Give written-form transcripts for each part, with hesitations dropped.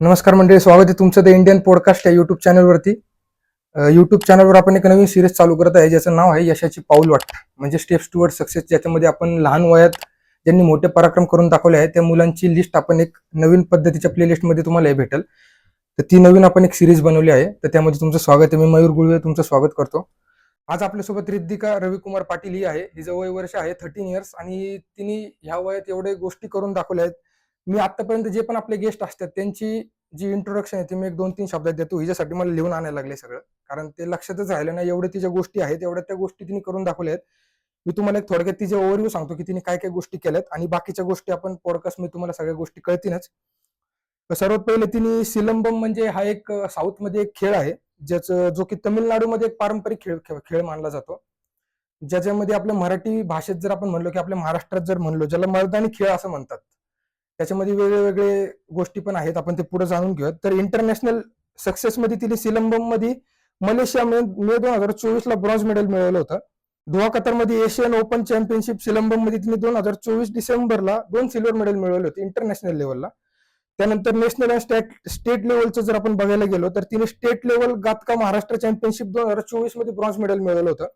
नमस्कार मंडळी, स्वागत आहे तुमचं द इंडियन पॉडकास्ट या युट्यूब चॅनलवरती. युट्यूब चॅनलवर आपण एक नवीन सिरीज चालू करत आहे ज्याचं नाव आहे यशाची पाऊल वाट, म्हणजे स्टेप्स टुवर्ड सक्सेस. ज्याच्यामध्ये आपण लहान वयात ज्यांनी मोठे पराक्रम करून दाखवले आहे त्या मुलांची लिस्ट आपण एक नवीन पद्धतीच्या प्लेलिस्टमध्ये तुम्हाला भेटेल. तर ती नवीन आपण एक सिरीज बनवली आहे, तर त्यामध्ये तुमचं स्वागत आहे. मी मयूर गुळवे तुमचं स्वागत करतो. आज आपल्यासोबत रिद्धिका रविकुमार पाटील ही आहे. हिचं वय वर्ष आहे 13 इयर्स आणि तिने ह्या वयात एवढे गोष्टी करून दाखवल्या आहेत. मी आतापर्यंत जे पण आपले गेस्ट असतात त्यांची जी इंट्रोडक्शन आहे ती मी 1-2-3 शब्दात देतो. हिच्यासाठी मला लिहून आणायला लागले सगळं, कारण ते लक्षातच राहिलं नाही. एवढे तिच्या गोष्टी आहेत, एवढ्या त्या गोष्टी तिने करून दाखवल्या आहेत. मी तुम्हाला एक थोडक्यात तिचे ओव्हरव्ह्यू सांगतो की तिने काय काय गोष्टी केल्यात आणि बाकीच्या गोष्टी आपण पॉडकास्ट मध्ये तुम्हाला सगळ्या गोष्टी कळतीलच. सर्वात पहिले तिने सिलंबम, म्हणजे हा एक साऊथ मध्ये एक खेळ आहे जो की तामिळनाडूमध्ये एक पारंपरिक खेळ मानला जातो. ज्याच्यामध्ये आपल्या मराठी भाषेत जर आपण म्हणलो की आपल्या महाराष्ट्रात जर म्हणलो ज्याला मर्दानी खेळ असं म्हणतात, त्याच्यामध्ये वेगवेगळे गोष्टी पण आहेत. आपण ते पुढे जाणून घेऊयात. तर इंटरनॅशनल सक्सेस मध्ये तिने सिलंबम मध्ये मलेशिया मे 2024 ला ब्रॉन्झ मेडल मिळवलं होतं. दोहा कतारमध्ये एशियन ओपन चॅम्पियनशिप सिलंबम मध्ये तिने 2024 डिसेंबरला 2 सिल्वर मेडल मिळवले होते इंटरनॅशनल लेवलला. त्यानंतर नॅशनल आणि स्टेट लेवलचं जर आपण बघायला गेलो तर तिने स्टेट लेवल गातका महाराष्ट्र चॅम्पियनशिप 2024 मध्ये ब्रॉन्झ मेडल मिळवलं होतं.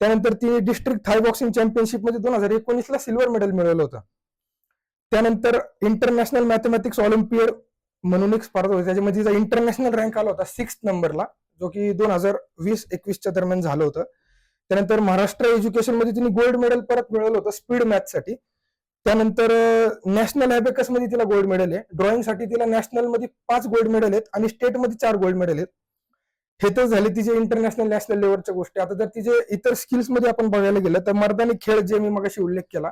त्यानंतर तिने डिस्ट्रिक्ट थाय बॉक्सिंग चॅम्पियनशिप मध्ये 2019 ला सिल्वर मेडल मिळवलं होतं. त्यानंतर इंटरनॅशनल मॅथमॅटिक्स ऑलिम्पियड म्हणून एक स्पर्धा होती, त्याच्यामध्ये तिचा इंटरनॅशनल रँक आला होता 6th नंबरला, जो की 2020-21च्या दरम्यान झालं होतं. त्यानंतर महाराष्ट्र एज्युकेशन मध्ये तिने गोल्ड मेडल परत मिळवलं होतं स्पीड मॅथसाठी. त्यानंतर नॅशनल ॲबेकस मध्ये तिला गोल्ड मेडल आहे. ड्रॉइंगसाठी तिला नॅशनल मध्ये 5 गोल्ड मेडल आहेत आणि स्टेट मध्ये 4 गोल्ड मेडल आहेत. हे तर झाले तिचे इंटरनॅशनल नॅशनल लेवलच्या गोष्टी. आता जर तिचे इतर स्किल्स मध्ये आपण बघायला गेलं तर मर्दानी खेळ जे मी मगाशी उल्लेख केला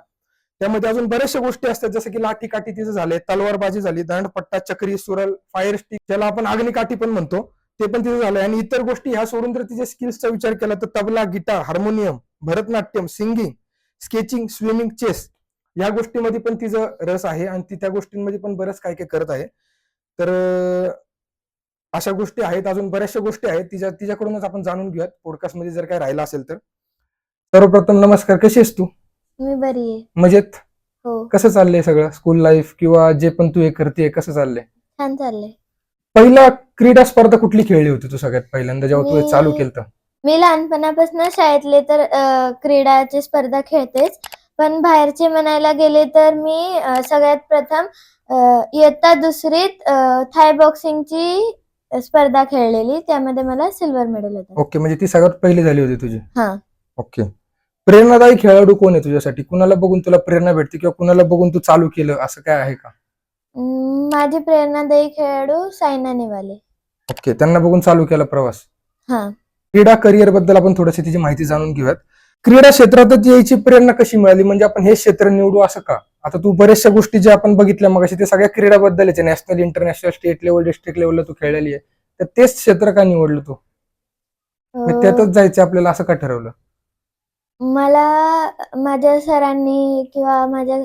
त्यामध्ये अजून बऱ्याचशा गोष्टी असतात, जसं की लाठी काठी तिचं झाले, तलवारबाजी झाली, दांडपट्टा, चक्री, सुरल, फायर स्टिक, ज्याला आपण अग्निकाठी पण म्हणतो, ते पण तिचं झालंय. आणि इतर गोष्टी ह्या सोडून जर तिच्या स्किल्सचा विचार केला तर tabla, guitar, harmonium, Bharatanatyam, singing, sketching, swimming, chess या गोष्टीमध्ये पण तिचं रस आहे आणि ती त्या गोष्टींमध्ये पण बरंच काय काय करत आहे. तर अशा गोष्टी आहेत, अजून बऱ्याचशा गोष्टी आहेत तिच्याकडूनच आपण जाणून घेऊयात पॉडकास्ट मध्ये जर काय राहिला असेल तर. सर्वप्रथम नमस्कार, कशी आहेस तू? मी बरी आहे. मजेत. हो, कसं चाललंय सगळं, स्कूल लाईफ किंवा जे पण तू हे करते कसं चाललंय? छान चाललंय. पहिला क्रीडा स्पर्धा कुठली खेळली होती तू सगळ्यात पहिल्यांदा जेव्हा तू हे चालू मी केलं? मी लहानपणापासून शाळेतले तर क्रीडाची स्पर्धा खेळतेच, पण बाहेरचे म्हणायला गेले तर मी सगळ्यात प्रथम इयत्ता 2रीत थाय बॉक्सिंगची स्पर्धा खेळलेली, त्यामध्ये मला सिल्वर मेडल होतं. ओके, म्हणजे ती सगळ्यात पहिली झाली होती तुझी. हा. ओके. प्रेरणादायी खेळाडू कोण आहे तुझ्यासाठी? कुणाला बघून तुला प्रेरणा भेटते किंवा कुणाला बघून तू चालू केलं असं काय आहे का? माझी प्रेरणादायी खेळाडू सायना नेहवाल. ओके, त्यांना बघून चालू केला प्रवास. हा. क्रीडा करिअर बद्दल आपण थोडीशी तिची माहिती जाणून घेऊयात. क्रीडा क्षेत्रातच यायची प्रेरणा कशी मिळाली, म्हणजे आपण हे क्षेत्र निवडू असं का? आता तू बऱ्याचशा गोष्टी ज्या आपण बघितल्या मगाशी ते सगळ्या क्रीडाबद्दलच आहे. National, international, state level, district लेवलला तू खेळलेली आहे, तर तेच क्षेत्र का निवडलं तू? त्यातच जायचं आपल्याला असं का ठरवलं? मला माझ्या सरांनी किंवा माझ्या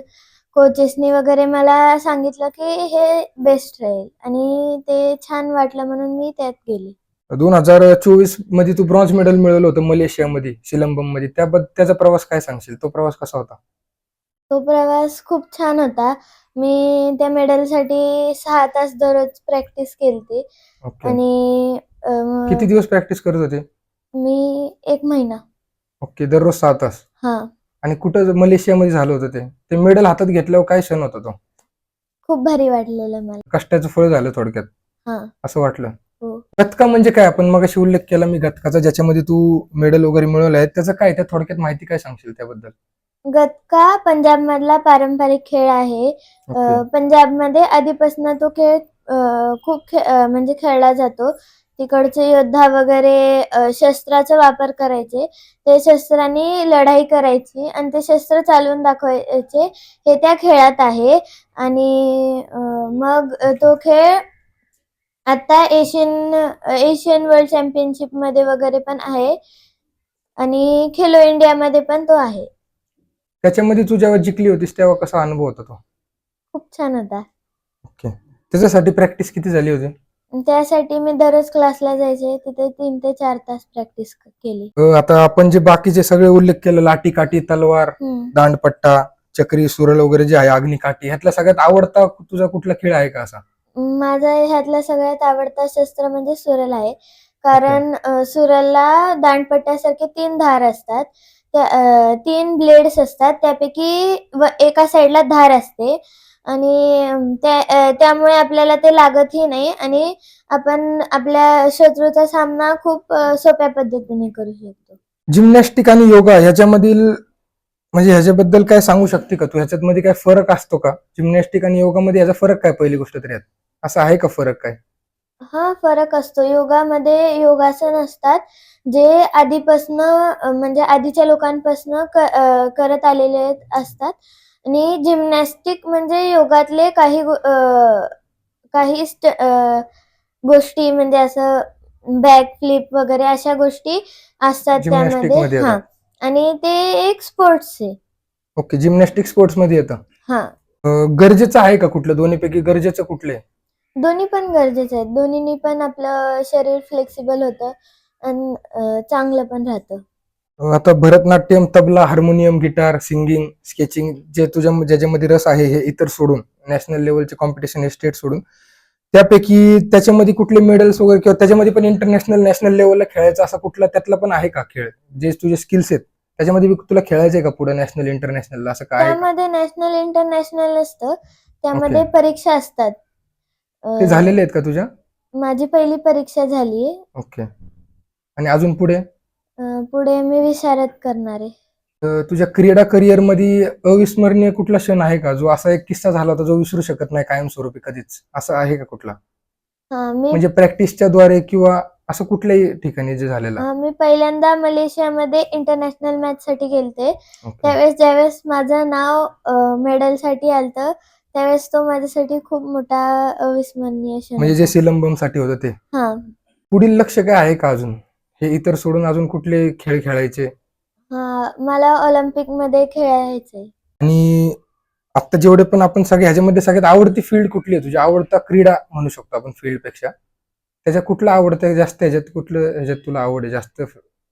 कोचेसनी वगैरे मला सांगितलं की हे बेस्ट राहील आणि ते छान वाटलं म्हणून मी त्यात गेले. 2024 मध्ये तू ब्रॉन्झ मेडल मिळवलं होतं मलेशियामध्ये सिलंबम मध्ये, त्याचा प्रवास काय सांगशील? तो प्रवास कसा होता? तो प्रवास खूप छान होता. मी त्या मेडलसाठी 6 तास दररोज प्रॅक्टिस केली आणि किती दिवस प्रॅक्टिस करत होते? मी 1 महिना. ओके, दररोज 6 तास. हा. आणि कुठं मलेशियामध्ये झालं होतं ते मेडल हातात घेतल्यावर काय क्षण होता तो? खूप भारी वाटलेलं मला. कष्टाचं फळ झालं थोडक्यात. हा. असं वाटलं. हो. गतका म्हणजे काय? आपण मगाशी उल्लेख केला मी गतकाचा, ज्याच्यामध्ये तू मेडल वगैरे मिळवलं आहे, त्याचं काय, त्या थोडक्यात माहिती काय सांगशील त्याबद्दल? गतका पंजाब मधला पारंपरिक खेळ आहे. पंजाबमध्ये आधीपासून तो खेळ खूप म्हणजे खेळला जातो. तिकडचे योद्धा वगैरे शस्त्राचा वापर करायचे, ते शस्त्रांनी लढाई करायची आणि ते शस्त्र चालवून दाखवायचे, हे त्या खेळात आहे. आणि मग तो खेळ आता एशियन वर्ल्ड चॅम्पियनशिप मध्ये वगैरे पण आहे आणि खेलो इंडिया मध्ये पण तो आहे. त्याच्यामध्ये तू जेव्हा जिंकली होतीस तेव्हा कसा अनुभव होता तो? खूप छान होता. ओके. त्याच्यासाठी प्रॅक्टिस किती झाली होती? त्यासाठी मी दररोज क्लासला जायचे, तिथे 3 ते 4 तास प्रॅक्टिस केली. आता आपण जे बाकीचे सगळे उल्लेख केलं, लाठी काठी, तलवार, दांडपट्टा, चक्री, सुरल वगैरे जे आहे, अग्निकाठी, ह्यातला सगळ्यात आवडता तुझा कुठला खेळ आहे का असा? माझा ह्यातला सगळ्यात आवडता शस्त्र म्हणजे सुरेल आहे. कारण सुरेलला दांडपट्ट्यासारखे 3 धार असतात. 3 ब्लेड्स असतात. त्यापैकी एका साइडला धार असते आणि त्यामुळे आपल्याला ते लागतही नाही आणि आपण आपल्या शत्रूचा सामना खूप सोप्या पद्धतीने करू शकतो. जिम्नॅस्टिक आणि योगा ह्याच्यामधील म्हणजे ह्याच्याबद्दल काय सांगू शकते का तू? ह्याच्यामध्ये काय फरक असतो का? जिम्नॅस्टिक आणि योगामध्ये याचा फरक काय, पहिली गोष्ट तरी यात असं आहे का फरक काय? हां, फरक असतो. योगामध्ये योगासन असतात, जे आधीपासनं म्हणजे आधीच्या लोकांपासनं करत आलेले असतात आणि जिम्नॅस्टिक म्हणजे योगातले काही गोष्टी म्हणजे असं बॅक फ्लिप वगैरे अशा गोष्टी असतात जिम्नॅस्टिक त्यामध्ये. मध्ये हां. येतात. आणि ते एक स्पोर्ट्स आहे. ओके, जिम्नॅस्टिक स्पोर्ट्स मध्ये येतं. हां. गरजेचं आहे का कुठलं? दोन्हीपैकी गरजेचं कुठलं आहे? दोन्ही पण गरजेचे आहेत. दोन्हीनी पण आपलं शरीर फ्लेक्सिबल होतं आणि चांगलं पण राहतं. आता Bharatanatyam, tabla, harmonium, guitar, singing, sketching जे तुझ्या ज्याच्यामध्ये रस आहे, हे इतर सोडून, नॅशनल लेवलचे कॉम्पिटिशन, हे स्टेट सोडून, त्यापैकी त्याच्यामध्ये कुठले मेडल्स वगैरे किंवा त्याच्यामध्ये पण इंटरनॅशनल, नॅशनल लेवलला खेळायचा असा कुठला त्यातला पण आहे का खेळ? जे तुझे स्किल्स आहेत त्याच्यामध्ये तुला खेळायचंय का पुढे नॅशनल, इंटरनॅशनल, असं काय आहे का? त्यामध्ये नॅशनल, इंटरनॅशनल नसतं. ओके. त्यामध्ये परीक्षा असतात. ते अ, झालेले आहेत का तुझ्या? माझी पहिली परीक्षा झालीये. ओके. आणि अजून पुढे? पुढे मी विशारद करणार आहे. तुझ्या क्रीडा करिअर मध्ये अविस्मरणीय कुठला क्षण आहे का, जो असा एक किस्सा झाला होता जो विसरू शकत नाही कायमस्वरूपी कधीच, असं आहे का कुठला? मी म्हणजे प्रॅक्टिसच्या द्वारे किंवा असं कुठल्याही ठिकाणी जे झालेला? मी पहिल्यांदा मलेशियामध्ये इंटरनॅशनल मॅचसाठी गेलते. ओके. ज्यावेळेस माझं नाव मेडलसाठी आलतं, त्यावेळेस तो माझ्यासाठी खूप मोठा अविस्मरणीय क्षण म्हणजे जे होता. सिलंबम साठी होतं ते. हां. पुढील लक्ष काय आहे का अजून? हे इतर सोडून अजून कुठले खेळ खेळायचे? हां, मला ऑलिम्पिकमध्ये खेळायचंय. आणि आता जेवढे पण आपण सगळे ह्याच्यामध्ये सगळ्यात आवडती फील्ड कुठली आहे तुझी? आवडता क्रीडा म्हणू शकतो आपण फील्ड पेक्षा. त्याच्यात कुठला आवडतं जास्त? ह्याच्यात कुठलं, ह्याच्यात तुला आवड आहे जास्त?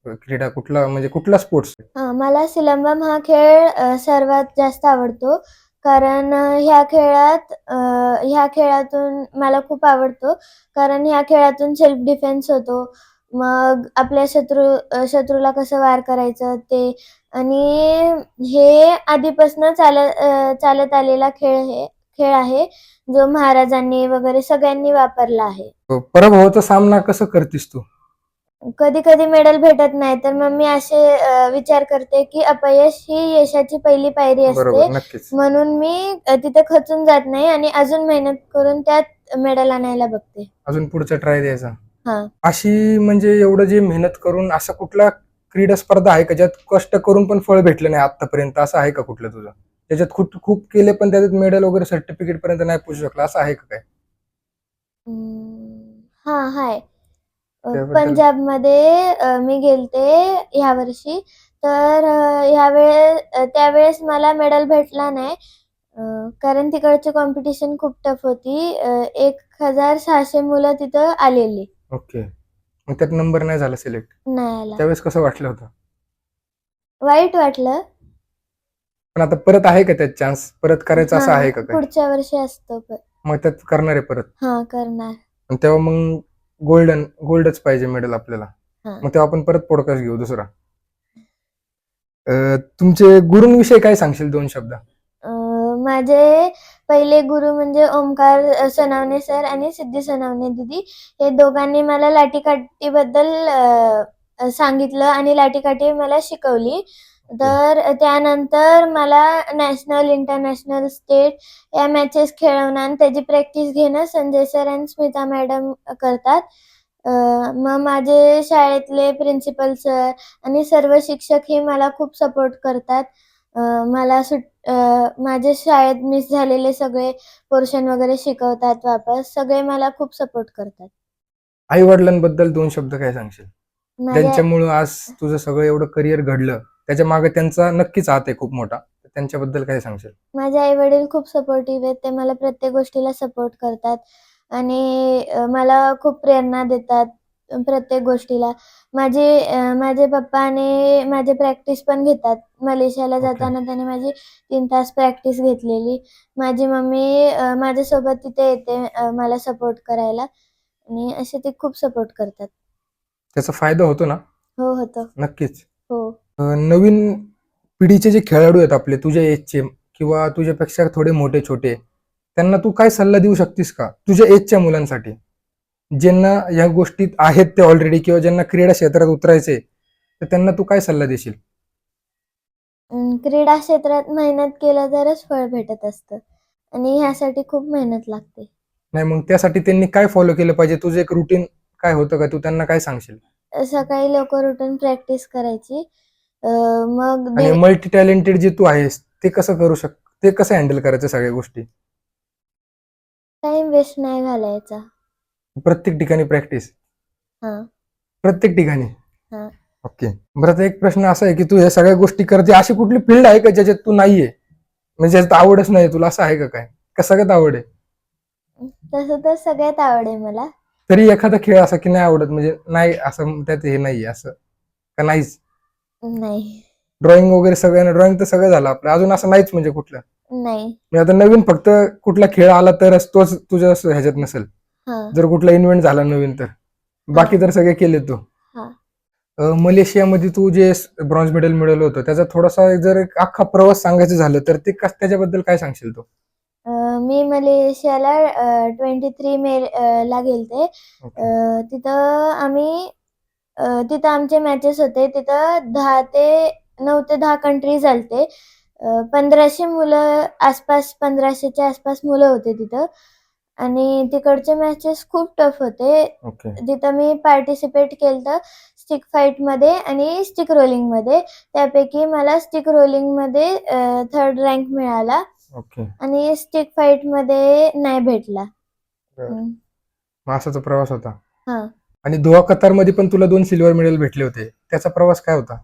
क्रीडा कुठला, म्हणजे कुठला स्पोर्ट्स? मला सिलंबम हा खेळ सर्वात जास्त आवडतो. कारण ह्या खेळातून मला खूप आवडतो. कारण ह्या खेळातून सेल्फ डिफेन्स होतो. मग आपल्या शत्रूला कसं वार करायचं ते आणि हे आधीपासून चालत आलेला खेळ आहे, जो महाराजांनी वगैरे सगळ्यांनी वापरला आहे. पराभवाचा सामना कसं करतेस तू? कधी-कधी मेडल भेटत नाही, तर मग मी असे विचार करते, की अपयश ही यशाची पहिली पायरी असते. बरोबर, नक्कीच. म्हणून मी तिथे खचून जात नाही आणि अजून मेहनत करून त्यात मेडल आणायला बघते. अजून पुढचा ट्राय द्यायचा. हां. अशी म्हणजे एवढं जे मेहनत करून असा कुठला क्रीडा स्पर्धा आहे का ज्यात कष्ट करून पण फळ भेटलं नाही आतापर्यंत, असं आहे का कुठलं तुझं? त्याच्यात खूप खूप केले पण त्याच्यात मेडल वगैरे सर्टिफिकेट पर्यंत नाही पोहोचू शकला, असं आहे का काय? हाय. त्याबद्दल? पंजाबमध्ये मी गेलते ह्यावर्षी. तर त्यावेळेस मला मेडल भेटला नाही. कारण तिकडची कॉम्पिटिशन खूप टफ होती. 1600 मुलं तिथं आलेली. ओके. मग त्यात नंबर नाही झाला सिलेक्ट. नाही आला. त्यावेळेस कसं वाटलं होतं? वाईट वाटलं. पण आता परत आहे का त्यात चान्स? परत करायचं असं आहे का काय? पुढच्या वर्षी असतो मग त्यात करणार आहे परत? करणार. आणि तेव्हा मग गोल्डच पाहिजे मेडल आपल्याला. हां. मग तेव्हा आपण परत पॉडकास्ट घेऊ दुसरा. तुमचे गुरूंविषयी काय सांगशील 2 शब्द? माझे पहिले गुरु म्हणजे ओमकार सोनावणे सर आणि सिद्धी सोनावणे दीदी. हे दोघांनी मला लाठीकाठीबद्दल सांगितलं आणि लाठीकाठी मला शिकवली. तर त्यानंतर मला नॅशनल, इंटरनॅशनल, स्टेट या मॅचेस खेळवणं आणि त्याची प्रॅक्टिस घेणं संजय सर आणि स्मिता मॅडम करतात. मग माझे शाळेतले प्रिन्सिपल सर आणि सर्व शिक्षकही मला खूप सपोर्ट करतात. मला माझ्या शाळेत मिस झालेले सगळे पोर्शन वगैरे शिकवतात वापस. सगळे मला खूप सपोर्ट करतात. आई वडिलांबद्दल 2 शब्द काय सांगशील? माझ्या ज्यांच्यामुळं आज तुझं सगळं एवढं करिअर घडलं, त्याच्या मागे त्यांचा नक्कीच हात आहे खूप मोठा. त्यांच्याबद्दल काय सांगशील? माझे आई-वडील खूप सपोर्टिव्ह आहेत. ते मला प्रत्येक गोष्टीला सपोर्ट करतात आणि मला खूप प्रेरणा देतात. प्रत्येक गोष्टीला. माझे पप्पा आणि माझे प्रॅक्टिस पण घेतात. मलेशियाला ओके. जाताना त्याने माझी 3 तास प्रॅक्टिस घेतलेली. माझी मम्मी माझ्यासोबत तिथे येते मला सपोर्ट करायला आणि असे ते खूप सपोर्ट करतात. त्याचा फायदा होतो ना? हो, होतं. नक्कीच. हो. नवीन पिढीचे जे खेळाडू आहेत आपले तुझ्या एजचे किंवा तुझ्यापेक्षा थोडे मोठे छोटे, त्यांना तू काय सल्ला देऊ शकतीस का तुझ्या एजच्या मुलांसाठी, ज्यांना या गोष्टीत आहेत ते ऑलरेडी किंवा ज्यांना क्रीडा क्षेत्रात उतरायचे, तर त्यांना तू काय सल्ला देशील? क्रीडा क्षेत्रात मेहनत केलं तरच फळ भेटत असतं आणि ह्यासाठी खूप मेहनत लागते. नाही, मग त्यासाठी त्यांनी काय फॉलो केलं पाहिजे? तुझं एक रुटीन काय होतं का? तू त्यांना काय सांगशील? सकाळी लवकर उठून प्रॅक्टिस करायची. मग आणि मल्टी टॅलेंटेड जे तू आहेस ते कसं करू ते कसं हँडल करायचं सगळ्या गोष्टी? टाइम वेस्ट नाही घालायचा. प्रत्येक ठिकाणी प्रॅक्टिस, हां, प्रत्येक ठिकाणी. हां. ओके. बरं, आता एक प्रश्न असा आहे की तू ह्या सगळ्या गोष्टी करते, अशी कुठली फील्ड आहे का ज्याच्यात तू नाहीये, म्हणजे ज्याच्यात आवडच नाही तुला, असं आहे का काय? का सगळ्यात आवड आहे? तसं तर सगळ्यात आवड आहे मला. तरी एखादा खेळ असा की नाही आवडत, म्हणजे नाही असं त्यात हे नाहीये असं, का नाहीच? नाही, ड्रॉइंग वगैरे सगळ्यांना, ड्रॉइंग तर सगळं झालं आपलं, अजून असं नाहीच म्हणजे कुठलं? नाही. म्हणजे आता नवीन फक्त कुठला खेळ आला तरच तोच तुझ्या ह्याच्यात नसेल, हां, जर कुठला इन्व्हेंट झाला नवीन तर. बाकी तर सगळे केले तू. हां. मलेशियामध्ये तू जे ब्रॉन्झ मेडल मिळवलं होतं त्याचा थोडासा जर एक अख्खा प्रवास सांगायचं झालं तर ते त्याच्याबद्दल काय सांगशील तू? मी मलेशियाला 23 मे ला गेलते. ओके. तिथं आमचे मॅचेस होते. तिथं 9 ते 10 कंट्रीज आलते. 1500 मुलं आसपास 1500च्या आसपास मुलं होते तिथं आणि तिकडचे मॅचेस खूप टफ होते. ओके. तिथं मी पार्टिसिपेट केलतं स्टिक फाईटमध्ये आणि स्टिक रोलिंगमध्ये. त्यापैकी मला स्टिक रोलिंगमध्ये 3rd रँक मिळाला ओके. आणि स्टिक फाईटमध्ये नाही भेटला. बरं. मग असा तो प्रवास होता. हां. आणि दोहा कतारमध्ये पण तुला 2 सिल्वर मेडल भेटले होते. त्याचा प्रवास काय होता?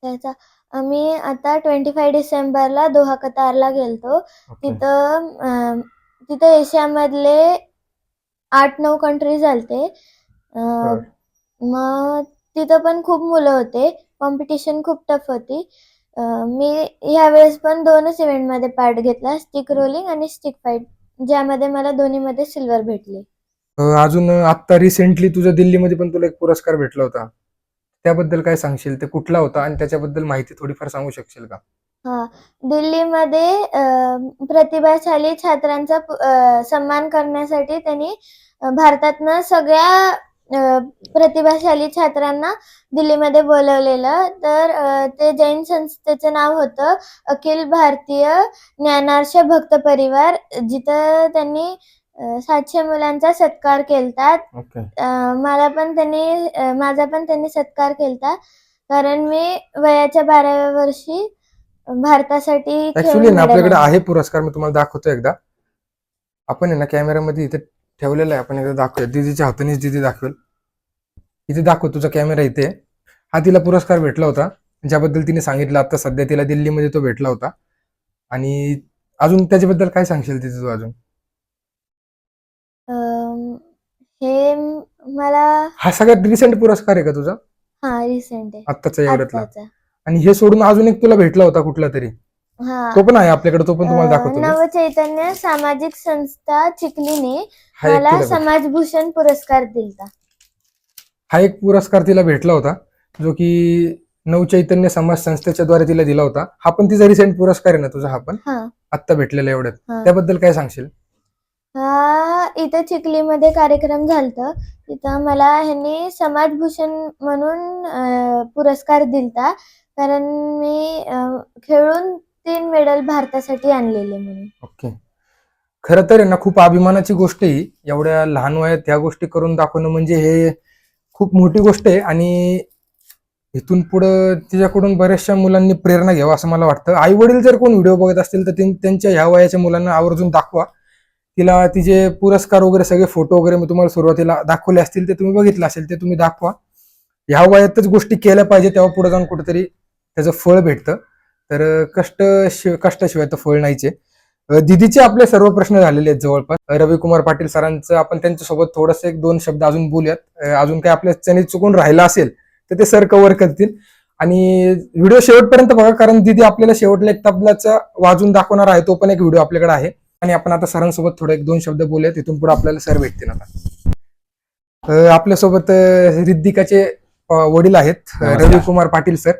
त्याचा आम्ही आता 25 डिसेंबरला दोहा कतारला गेलतो. ओके. तिथं एशियामधले 8-9 कंट्रीज आलते. अ, बरं. मग तिथं पण खूप मुलं होते. कॉम्पिटिशन खूप टफ होती. मी ह्यावेळेस पण 2च इव्हेंटमध्ये पार्ट घेतला. स्टिक रोलिंग आणि स्टिक फाईट, ज्यामध्ये मला दोन्हीमध्ये सिल्वर भेटले. अजून आत्ता रिसेंटली तुझा दिल्लीमध्ये पण तुला एक पुरस्कार भेटला होता. त्याबद्दल काय सांगशील? ते कुठला होता आणि त्याच्याबद्दल माहिती थोडीफार सांगू शकशील का? हां. दिल्लीमध्ये प्रतिभाशाली छात्रांचा सन्मान करण्यासाठी त्यांनी भारतातनं सगळ्या प्रतिभाशाली छात्रांना दिल्लीमध्ये बोलावलेलं. तर ते जैन संस्थेचं नाव होतं अखिल भारतीय ज्ञानार्ष भक्त परिवार, जिथं त्यांनी 700 मुलांचा सत्कार केलता. ओके. माझा पण त्यांनी सत्कार केलता. कारण मी वयाच्या 12व्या वर्षी भारतासाठी ऍक्च्युली खेळून ना मेडल आपल्याकडे आणलं. आहे पुरस्कार, मी तुम्हाला दाखवतो एकदा. आपण आहे ना कॅमेरामध्ये इथे ठेवलेला आहे, आपण एकदा दाखवूया. दीदीच्या हातानेच दीदी दाखवेल. इथे दाखव, तुझा कॅमेरा इथे आहे. हा तिला पुरस्कार भेटला होता, ज्याबद्दल तिने सांगितलं आता सध्या तिला दिल्लीमध्ये तो भेटला होता. आणि अजून त्याच्याबद्दल काय सांगशील तिथे तू अजून? अं, हे मला हा सगळ्यात रिसेंट पुरस्कार आहे का तुझा, रिसेंट आहे. आत्ताचा एवढ्यातला? आत्ताचा. आणि हे सोडून अजून एक तुला भेटला होता कुठला तरी, हां. तो पण आहे आपल्याकडे, तो पण तुम्हाला दाखवतो मी. नवचैतन्य सामाजिक संस्था चिखलीने हा एक मला तिला समाजभूषण पुरस्कार दिलता. हा एक पुरस्कार तिला भेटला होता, जो की नवचैतन्य समाज संस्थेच्या द्वारे तिला दिला होता. हा पण तिचा रिसेंट पुरस्कार आहे ना तुझा, हा पण हां, आत्ता भेटलेला एवढ्यात? हां. त्याबद्दल काय सांगशील? इथं चिखलीमध्ये कार्यक्रम झालता. तिथं मला ह्यांनी समाजभूषण म्हणून पुरस्कार दिलता. कारण मी खेळून 3 मेडल भारतासाठी आणलेले म्हणून. ओके. खरं तर आहे ना खूप अभिमानाची गोष्ट आहे ही. एवढ्या लहान वयात ह्या गोष्टी करून दाखवणं म्हणजे हे खूप मोठी गोष्ट आहे. आणि इथून पुढं तिच्याकडून बऱ्याचशा मुलांनी प्रेरणा घ्यावा असं मला वाटतं. आई वडील जर कोण व्हिडिओ बघत असतील तर त्यांच्या ह्या वयाच्या मुलांना आवर्जून दाखवा. तिला तिचे पुरस्कार वगैरे सगळे फोटो वगैरे मी तुम्हाला सुरुवातीला दाखवले असतील, ते तुम्ही बघितलं असेल, ते तुम्ही दाखवा. ह्या वयातच गोष्टी केल्या पाहिजे, तेव्हा पुढे जाऊन कुठेतरी त्याचं फळ भेटतं. तर कष्टाशिवाय तर फळ नाहीचे. दिदीचे आपले सर्व प्रश्न झालेले आहेत जवळपास. रविकुमार पाटील सरांचं आपण त्यांच्यासोबत थोडंसं 1-2 शब्द अजून बोलूयात. अजून काय आपल्याच्याने चुकून राहिला असेल तर ते सर कव्हर करतील. आणि व्हिडिओ शेवटपर्यंत बघा, कारण दिदी आपल्याला शेवटला एक तबलाचा वाजून दाखवणार आहे, तो पण एक व्हिडिओ आपल्याकडे आहे. आणि आपण आता सरांसोबत थोडं 1-2 शब्द बोलूया, तिथून पुढे आपल्याला सर भेटतील. आता आपल्यासोबत रिद्धिकाचे वडील आहेत, नमस्कार. रविकुमार पाटील सर.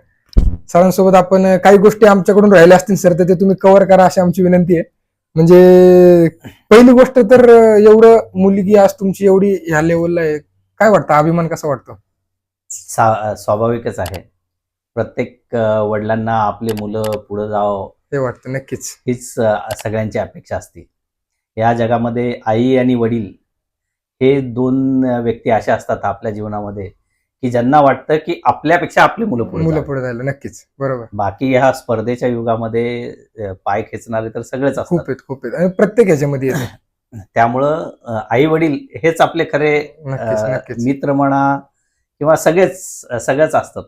सरांसोबत आपण काही गोष्टी आमच्याकडून राहिल्या असतील सर, तर ते तुम्ही कव्हर करा अशी आमची विनंती आहे. म्हणजे पहिली गोष्ट तर एवढं मुलगी आज तुमची एवढी ह्या लेवलला आहे, काय वाटतं, अभिमान कसा वाटतो? स्वाभाविकच आहे. प्रत्येक वडिलांना आपले मुलं पुढे जावं ते वाटतं नक्कीच. हीच सगळ्यांची अपेक्षा असते. या जगामध्ये आई आणि वडील हे 2 व्यक्ती अशा असतात आपल्या जीवनामध्ये की ज्यांना वाटतं की आपल्यापेक्षा आपली मुलं मुलं पुढे पुढे जायला. नक्कीच, बरोबर. बाकी ह्या स्पर्धेच्या युगामध्ये पाय खेचणारे तर सगळेच खूप असतात. आहेत, खूप आहेत, आणि प्रत्येक ह्याच्यामध्ये येते. त्यामुळं आई वडील हेच आपले खरे नक्कीच, नक्कीच. मित्र म्हणा किंवा सगळेच असतात.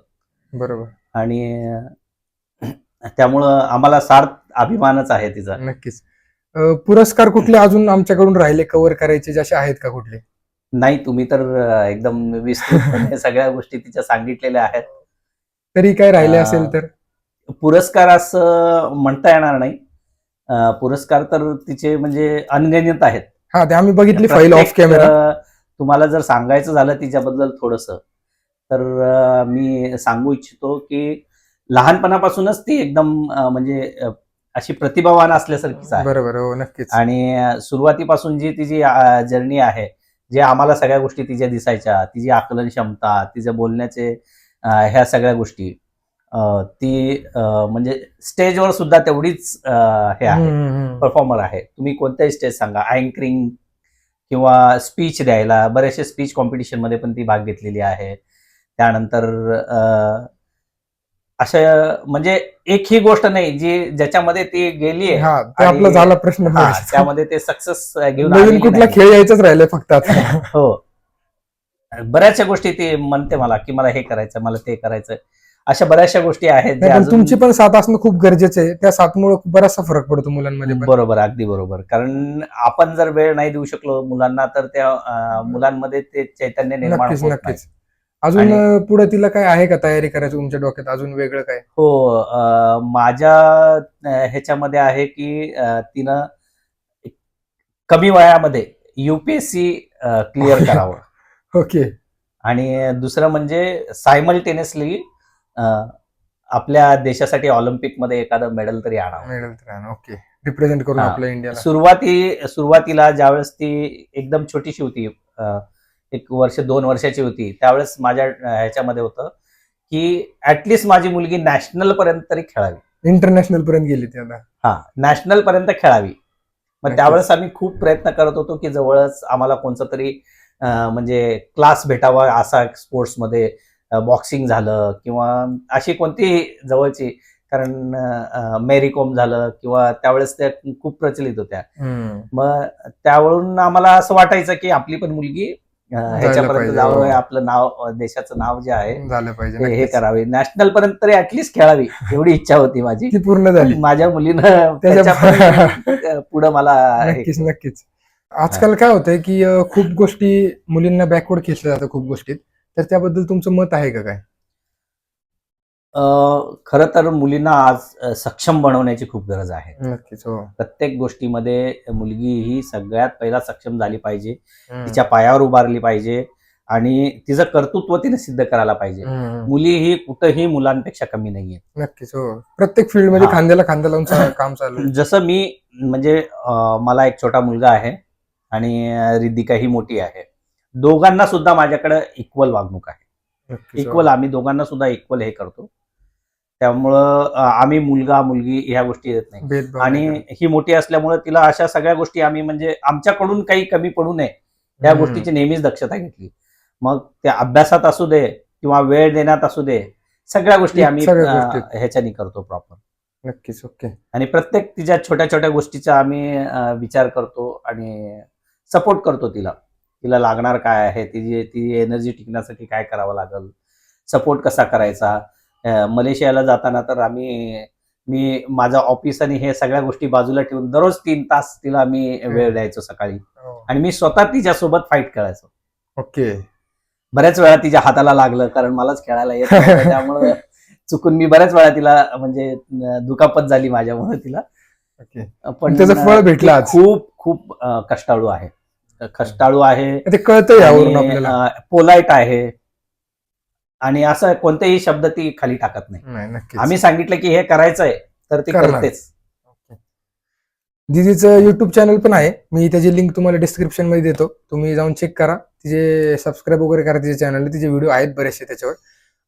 बरोबर. आणि त्यामुळं आम्हाला सार्थ अभिमानच आहे तिचा. नक्कीच. पुरस्कार कुठले अजून आमच्याकडून राहिले कव्हर करायचे जसे आहेत का कुठले? नाही, तुम्ही तर एकदम विस्तृतपणे सगळ्या गोष्टी तिच्या सांगितलेल्या आहेत. तरी काय राहिले असेल तर? पुरस्कार असं म्हणता येणार नाही. पुरस्कार तर तिचे म्हणजे अनगणित आहेत. हा, ते आम्ही बघितली फाईल ऑफ कॅमेरा. तुम्हाला जर सांगायचं झालं तिच्याबद्दल थोडंसं, तर मी सांगू इच्छितो की लहानपणापासूनच ती एकदम म्हणजे अशी प्रतिभावान असल्यासारखीच आहे. बरोबर, हो, नक्कीच. आणि सुरुवातीपासून जी तिची जर्नी आहे, जे आम्हाला सगळ्या गोष्टी तिच्या दिसायच्या, तिची आकलन क्षमता, तिचे बोलण्याचे ह्या सगळ्या गोष्टी, ती म्हणजे स्टेजवर सुद्धा तेवढीच हे आहे, परफॉर्मर आहे. तुम्ही कोणत्याही स्टेज सांगा, अँकरिंग किंवा स्पीच द्यायला, बरेचसे स्पीच कॉम्पिटिशन मध्ये पण ती भाग घेतलेली आहे. त्यानंतर अशा म्हणजे एकही गोष्ट नाही जी ज्याच्यामध्ये ती गेली आहे, हा, ते आपला झाला प्रश्न. त्यामध्ये ते सक्सेस घेऊन नवीन आलेली कुठला नाही. खेळ यायचाच राहिलाय फक्त आता. हो, बऱ्याचशा गोष्टी ती म्हणते मला की मला हे करायचं, मला ते करायचं. अशा बऱ्याचशा गोष्टी आहेत नाही, पण तुमची पण साथ असणं खूप गरजेचं आहे. त्या साथमुळे बराचसा फरक पडतो मुलांमध्ये पण. बरोबर, अगदी बरोबर. कारण आपण जर वेळ नाही देऊ शकलो मुलांना, तर त्या मुलांमध्ये ते चैतन्य निर्माण नक्कीच, होत नक्कीच. नाही. अजून पुढे तिला काय आहे का तयारी करायची तुमच्या डोक्यात, अजून वेगळं काय? हो, माझ्या ह्याच्यामध्ये आहे की तिनं कमी वयामध्ये युपीएससी क्लिअर करावं. ओके. आणि दुसरं म्हणजे सायमल्टेनियसली आपल्या देशासाठी ऑलिम्पिकमध्ये एखादं मेडल तरी आणावं. मिळेल तर. ओके, रिप्रेझेंट करून आपल्या इंडियाला. सुरुवातीला ज्यावेळेस ती एकदम छोटीशी होती, 1 वर्ष 2 वर्षाची होती, त्यावेळेस माझ्या ह्याच्यामध्ये होतं की ऍटलिस्ट माझी मुलगी नॅशनल पर्यंत तरी खेळावी. इंटरनॅशनल पर्यंत गेली ती आता. हा, नॅशनल पर्यंत खेळावी. मग नक्कीच. त्यावेळेस आम्ही खूप प्रयत्न करत होतो की जवळच आम्हाला कोणता तरी म्हणजे क्लास भेटावा असा स्पोर्ट्समध्ये, बॉक्सिंग झालं किंवा अशी कोणती जवळची, कारण मेरी कॉम झालं किंवा त्यावेळेस त्या खूप प्रचलित होत्या. मग त्यावरून आम्हाला असं वाटायचं की आपली पण मुलगी ह्याच्यापर्यंत पाहिजे. जावं, हो. आपलं नाव, देशाचं नाव जे आहे झालं पाहिजे. ते हे नक्कीच. करावे, नॅशनल पर्यंत तरी ऍटलिस्ट खेळावी एवढी इच्छा होती माझी. ती पूर्ण झाली. माझ्या मुलीनं त्याच्या पुढे मला नक्कीच, नक्कीच. आजकाल काय होतंय की खूप गोष्टी मुलींना बॅकवर्ड खेचल्या जातं खूप गोष्टीत, तर त्याबद्दल तुमचं मत आहे का काय? खरं तर मुलींना आज सक्षम बनवण्याची खूप गरज आहे. नक्कीच, हो. प्रत्येक गोष्टीमध्ये मुलगी ही सगळ्यात पहिला सक्षम झाली पाहिजे, तिच्या पायावर उभारली पाहिजे आणि तिचं कर्तृत्व तिने सिद्ध करायला पाहिजे. मुली ही कुठंही मुलांपेक्षा कमी नाहीये. नक्कीच, हो. प्रत्येक फील्डमध्ये हा. खांद्याला खांदा लावून काम चालू आहे. जसं मी म्हणजे मला एक छोटा मुलगा आहे आणि रिद्धिका ही मोठी आहे. दोघांना सुद्धा माझ्याकडे इक्वल वागणूक आहे. नक्कीच, हो. इक्वल, आम्ही दोघांना सुद्धा इक्वल हे करतो. त्यामुळं आम्ही मुलगा मुलगी ह्या गोष्टी येत नाही. भेदभाव आणि नाही करत. ही मोठी असल्यामुळे तिला अशा सगळ्या गोष्टी आम्ही म्हणजे आमच्याकडून काही कमी पडू नये त्या गोष्टीची नेहमीच दक्षता घेतली. मग त्या अभ्यासात असू दे किंवा वेळ देण्यात असू दे, सगळ्या गोष्टी आम्ही सगळ्या गोष्टीत. ह्याच्यानी करतो प्रॉपर. नक्कीच, ओके. आणि प्रत्येक तिच्या छोट्या छोट्या गोष्टीचा आम्ही विचार करतो आणि सपोर्ट करतो तिला. तिला लागणार काय आहे, ती एनर्जी टिकण्यासाठी काय करावं लागेल, सपोर्ट कसा करायचा. मलेशियाला जाताना तर आम्ही मी माझं ऑफिस आणि हे सगळ्या गोष्टी बाजूला ठेवून दररोज 3 तास तिला मी वेळ द्यायचो सकाळी. आणि मी स्वतः तिच्यासोबत फाईट खेळायचो. ओके. बऱ्याच वेळा तिच्या हाताला लागलं, कारण मलाच खेळायला येत नव्हतं. त्यामुळे चुकून मी बऱ्याच वेळा तिला म्हणजे दुखापत झाली माझ्यामुळे तिला. ओके. पण त्याचं फळ भेटलं आज. खूप खूप कष्टाळू आहे. ते कळतं यावरून आपल्याला. पोलाइट आहे आणि असं कोणतेही शब्द ती खाली टाकत नाही. नाही, नक्कीच. आम्ही सांगितलं की हे करायचंय तर ती करणार. करतेच. दीदीचं युट्यूब चॅनल पण आहे, मी त्याची लिंक तुम्हाला डिस्क्रिप्शन मध्ये देतो, तुम्ही जाऊन चेक करा, तिचे सबस्क्राईब वगैरे करा तिच्या चॅनलला, तिचे व्हिडिओ आहेत बरेचसे त्याच्यावर.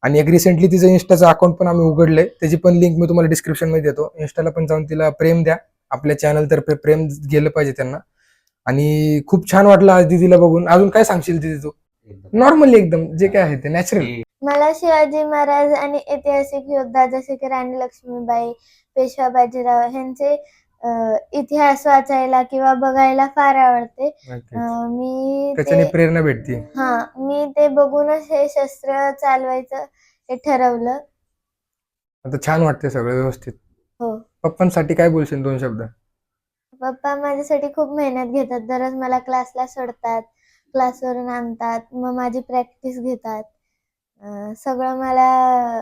आणि एक रिसेंटली तिचं इन्स्टाचं अकाउंट पण आम्ही उघडलंय, त्याची पण लिंक मी तुम्हाला डिस्क्रिप्शन मध्ये देतो. इन्स्टाला पण जाऊन तिला प्रेम द्या, आपल्या चॅनल तर्फे प्रेम गेलं पाहिजे त्यांना. आणि खूप छान वाटलं आज दीदीला बघून. अजून काय सांगशील दीदी तू? नॉर्मली एकदम जे काय आहे ते नॅचरल. मला शिवाजी महाराज आणि ऐतिहासिक योद्धा जसे की राणी लक्ष्मीबाई, पेशवा बाजीराव ह्यांचे इतिहास वाचायला किंवा बघायला फार आवडते. मी त्याच्याने प्रेरणा भेटते. मी ते बघूनच हे शस्त्र चालवायचं हे ठरवलं. आता छान वाटते सगळं व्यवस्थित. हो. पप्पांसाठी काय बोलशील 2 शब्द? पप्पा माझ्यासाठी खूप मेहनत घेतात. दररोज मला क्लासला सोडतात, क्लासवरून आणतात, मग माझी प्रॅक्टिस घेतात. सगळं मला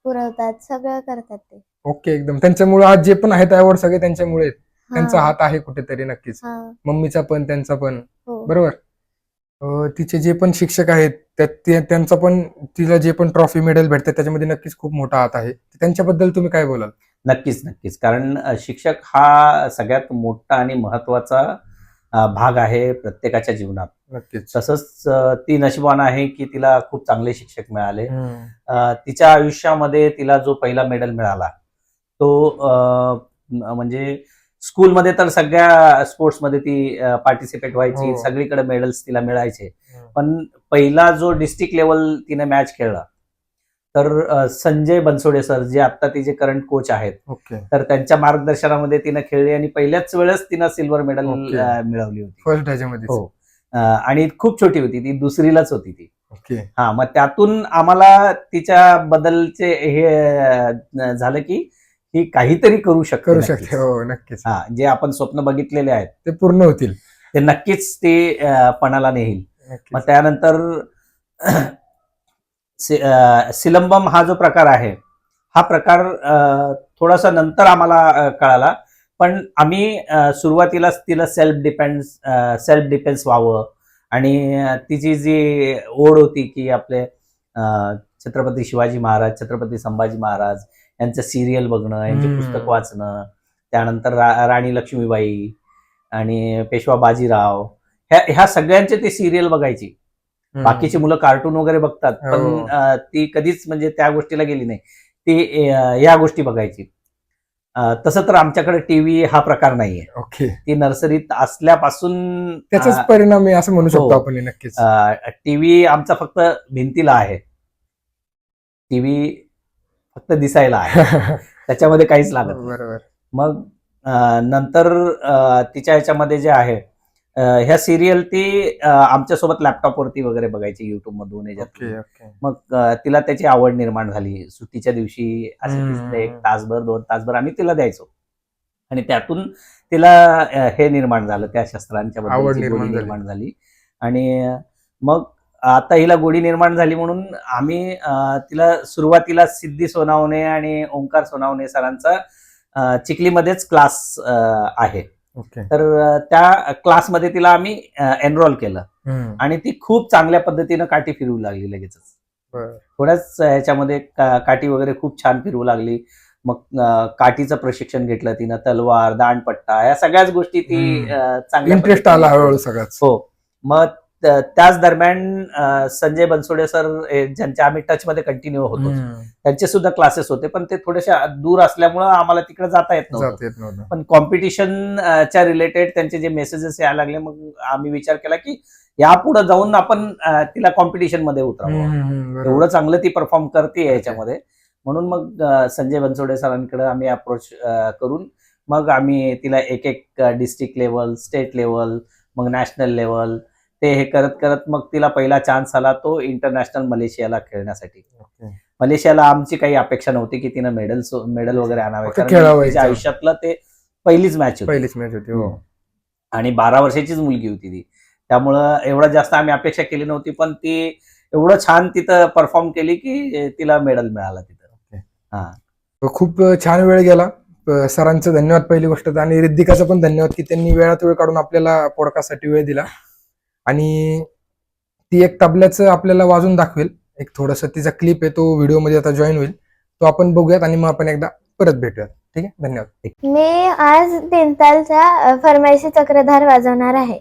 पुरवतात, सगळं करतात ते. ओके, एकदम त्यांच्यामुळे आज जे पण आहेत अवॉर्ड सगळे त्यांच्यामुळे आहेत. त्यांचा हा, हात आहे कुठेतरी नक्कीच. हा, मम्मीचा पण त्यांचा पण. हो. बरोबर. तिचे जे पण शिक्षक आहेत त्यांचा पण, तिला जे पण ट्रॉफी मेडल भेटतात त्याच्यामध्ये नक्कीच खूप मोठा हात आहे. त्यांच्याबद्दल तुम्ही काय बोलाल? नक्कीच नक्कीच. कारण शिक्षक हा सगळ्यात मोठा आणि महत्वाचा भाग आहे प्रत्येकाच्या जीवनात. नक्कीच. तसंच ती नशिबान आहे की तिला खूप चांगले शिक्षक मिळाले. तिच्या आयुष्यामध्ये तिला जो पहिला मेडल मिळाला तो म्हणजे स्कूलमध्ये तर सगळ्या स्पोर्ट्समध्ये ती पार्टिसिपेट व्हायची, हो. सगळीकडे मेडल्स तिला मिळायचे. पण पहिला जो डिस्ट्रिक्ट लेवल तिने मॅच खेळला तर संजय बनसोडे सर जे आता तिचे करंट कोच आहेत, ओके. तर त्यांच्या मार्गदर्शनामध्ये तिने खेळली आणि पहिल्याच वेळेस तिनं सिल्वर मेडल ओके. मिळवली होती. फर्स्ट ह्याच्यामध्ये. हो. आणि खूप छोटी होती ती, 2रीलाच होती ती. ओके. मग त्यातून आम्हाला तिच्या बद्दलचे हे झालं की ही काहीतरी करू शकते. हो, नक्कीच. जे आपण स्वप्न बघितलेले आहेत ते पूर्ण होतील. ते नक्कीच ते पणाला नेईल. मग नक्कीच. त्यानंतर सिलंबम हा जो प्रकार आहे, हा प्रकार थोडासा नंतर आम्हाला कळाला. पण आम्ही सुरुवातीलाच तिला सेल्फ डिफेन्स व्हावं आणि तिची जी ओढ होती की आपले छत्रपती शिवाजी महाराज, छत्रपती संभाजी महाराज यांचं सिरियल बघणं, यांचे पुस्तक वाचणं, त्यानंतर राणी लक्ष्मीबाई आणि पेशवा बाजीराव, ह्या सगळ्यांचे ते सिरियल बघायची. बाकीची मुलं कार्टून वगैरे बघतात, पण ती कधीच म्हणजे त्या गोष्टीला गेली नाही. ती या गोष्टी बघायची. तसं तर आमच्याकडे टीव्ही हा प्रकार नाहीये. ओके. ती नर्सरीत असल्यापासून त्याचाच परिणाम आहे असं म्हणू शकतो आपण. नक्कीच. टीव्ही आमचा फक्त भिंतीला आहे. टीव्ही फक्त दिसायला आहे, त्याच्यामध्ये काहीच लागत नाही. बरोबर. मग नंतर तिच्या ह्याच्यामध्ये जे आहे ह्या सिरियल ती आमच्यासोबत लॅपटॉपवरती वगैरे बघायची, युट्यूब मधून याच्यात. मग तिला त्याची आवड निर्माण झाली. सुट्टीच्या दिवशी असे 1 तासभर 2 तासभर आम्ही तिला द्यायचो आणि त्यातून तिला हे निर्माण झालं, त्या शस्त्रांच्या बद्दलची गोडी निर्माण झाली. आणि मग आता हिला गोडी निर्माण झाली म्हणून आम्ही तिला सुरुवातीला सिद्धी सोनावणे आणि ओंकार सोनावणे सरांचा चिखलीमध्येच क्लास आहे. तर त्या क्लासमध्ये तिला आम्ही एनरोल केलं आणि ती खूप चांगल्या पद्धतीनं काठी फिरवू लागली लगेचच. थोड्याच ह्याच्यामध्ये काठी वगैरे खूप छान फिरवू लागली. मग काठीचं प्रशिक्षण घेतलं तिनं, तलवार, दांडपट्टा, या सगळ्याच गोष्टी ती चांगल्या इंटरेस्ट आला हळूहळू सगळ्याच. हो. मग त्याच दरम्यान संजय बनसोडे सर ज्यांच्या आम्ही टचमध्ये कंटिन्यू होतो, त्यांचे सुद्धा क्लासेस होते, पण ते थोडेसे दूर असल्यामुळं आम्हाला तिकडे जाता येत नव्हतं. पण कॉम्पिटिशनच्या रिलेटेड त्यांचे जे मेसेजेस यायला लागले, मग आम्ही विचार केला की यापुढे जाऊन आपण तिला कॉम्पिटिशन मध्ये उतरावं. एवढं चांगलं ती परफॉर्म करते याच्यामध्ये. म्हणून मग संजय बनसोडे सरांकडे आम्ही अप्रोच करून मग आम्ही तिला एक डिस्ट्रिक्ट लेवल, स्टेट लेवल, मग नॅशनल लेवल, ते हे करत करत मग तिला पहिला चान्स आला तो इंटरनॅशनल मलेशियाला खेळण्यासाठी. मलेशियाला आमची काही अपेक्षा नव्हती की तिनं मेडल वगैरे आणावे, फक्त कारण खेळावं तिच्या एकदम. आयुष्यातलं ते पहिलीच मॅच होती पहिलीच मॅच होती. हो. आणि 12 वर्षाचीच मुलगी होती ती. त्यामुळं एवढं जास्त आम्ही अपेक्षा केली नव्हती, पण ती एवढं छान तिथं परफॉर्म केली की तिला मेडल मिळाला तिथं. हा. खूप छान वेळ गेला. सरांचं धन्यवाद पहिली गोष्ट तर, आणि रिद्धिकाचं पण धन्यवाद की त्यांनी वेळात वेळ काढून आपल्याला पॉडकास्टसाठी वेळ दिला. आणि ती एक तबल्याचं आपल्याला वाजून दाखवेल. एक थोडंसं तिचा क्लिप आहे, तो व्हिडिओमध्ये आता जॉईन होईल, तो आपण बघूयात आणि मग आपण एकदा परत भेटूयात. ठीक आहे, धन्यवाद. मी आज तीनतालचा फरमाईशी चक्रधार वाजवणार आहे.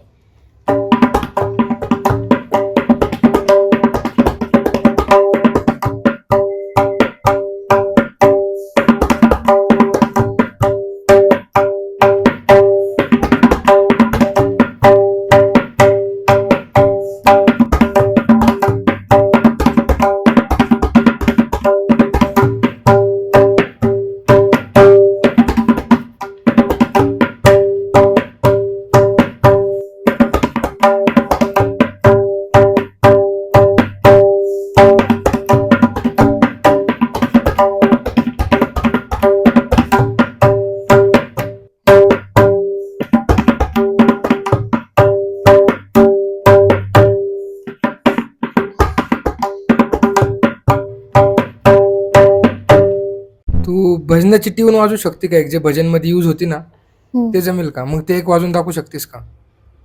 तू भजनाची ट्यून वाजू शकते का? एक जे भजन मध्ये यूज होती ना, हम्म. ते जमेल का? मग ते एक वाजून दाखवू शकतेस का?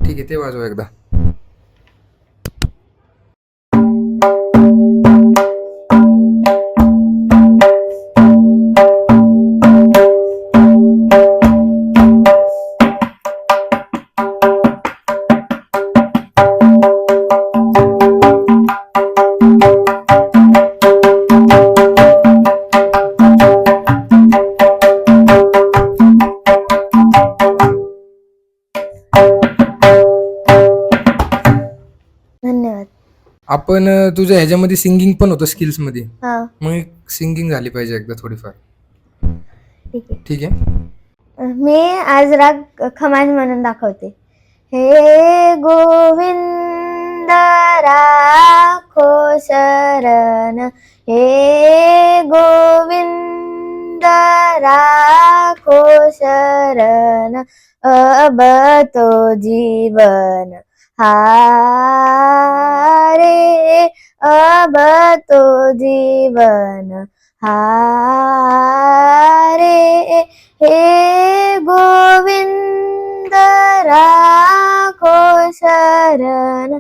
ठीक आहे, ते वाजव एकदा. धन्यवाद. आपण तुझ्या ह्याच्यामध्ये सिंगिंग पण होतं स्किल्स मध्ये, हा, मग सिंगिंग झाली पाहिजे एकदा थोडीफार. ठीक आहे. ठीक आहे. मी आज राग खमाज म्हणून दाखवते. हे गोविंद राखो शरण, हे गोविंद राखो शरण, अब तो जीवन हारे, अब तो जीवन हारे. हे गोविंद राखो शरण,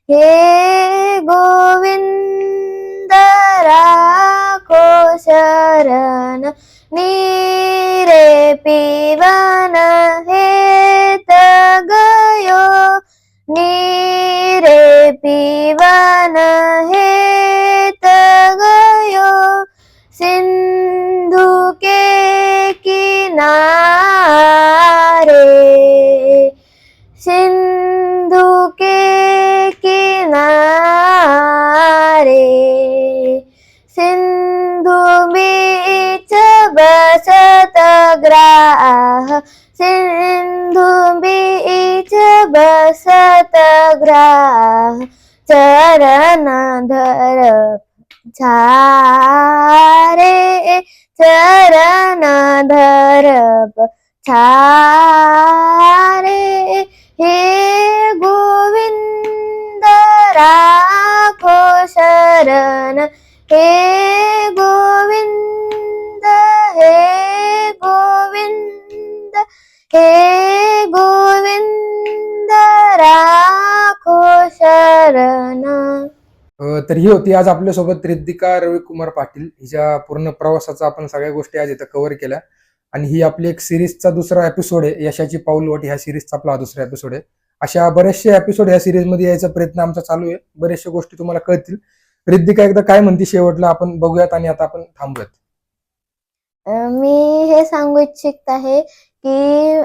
हे गोविंद राखो शरण, नीरे पीवन हेत गयो, नीरे पीवन हेत गयो, सिंधु के किनारे, सिंधु के किनारे, सिंधु बीच बसत ग्राह, सिंधु बीच बसत ग्राह, चरण धर छारे, चरण धरप छारे. हे गोविंद राखो शरण, हे गोविंद, हे गोविंद, हे गोविंद राखो शरण. तर ही होती आज आपल्यासोबत रिद्धिका रविकुमार पाटील. हिच्या पूर्ण प्रवासाचा आपण सगळ्या गोष्टी आज इथं कव्हर केल्या, आणि ही आपली एक सिरीजचा दुसरा एपिसोड आहे. यशाची पाऊलवाट ह्या सिरीजचा आपला हा दुसरा एपिसोड आहे. अशा बरेचसे एपिसोड ह्या सिरीजमध्ये यायचा प्रयत्न आमचा चालू आहे. बरेचशा गोष्टी तुम्हाला कळतील. रिद्धिका एकदा काय म्हणते शेवटला आपण बघूयात आणि आता आपण थांबूयात. मी हे सांगू इच्छित आहे की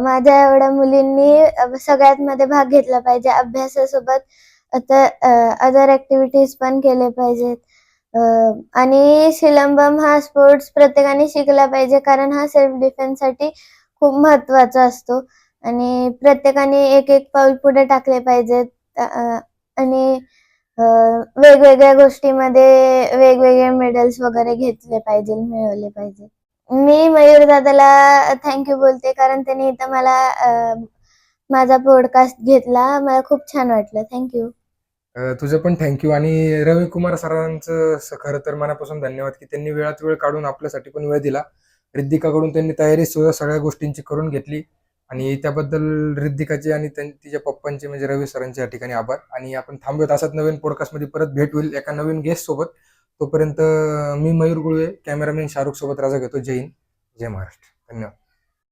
माझ्या एवढ्या मुलींनी सगळ्यात मध्ये भाग घेतला पाहिजे. अभ्यासासोबत अदर ऍक्टिव्हिटीज पण केले पाहिजेत. आणि शिलंबम हा स्पोर्ट्स प्रत्येकाने शिकला पाहिजे, कारण हा सेल्फ डिफेन्स साठी खूप महत्वाचा असतो. आणि प्रत्येकाने एक एक पाऊल पुढे टाकले पाहिजेत. आणि वेगवेगळ्या गोष्टीमध्ये वेगवेगळे मेडल्स वगैरे घेतले पाहिजे, मिळवले पाहिजे. मी मयूर दादाला थँक्यू बोलते, कारण त्यांनी इथं मला माझा पॉडकास्ट घेतला. मला खूप छान वाटलं. थँक्यू. तुझं पण थँक्यू. आणि रविकुमार सरांचं खरं तर मनापासून धन्यवाद की त्यांनी वेळात वेळ काढून आपल्यासाठी पण वेळ दिला. रिद्धिकाकडून त्यांनी तयारी सुद्धा सगळ्या गोष्टींची करून घेतली आणि त्याबद्दल रिद्धिकाचे आणि तिच्या पप्पांचे म्हणजे रवी सरांचे या ठिकाणी आभार. आणि आपण थांबूयात. असाच नवीन पॉडकास्टमध्ये परत भेट होईल एका नवीन गेस्ट सोबत. तोपर्यंत मी मयूर गुळवे, कॅमेरामॅन शाहरुख सोबत राजा घेतो. जय हिंद, जय महाराष्ट्र. धन्यवाद.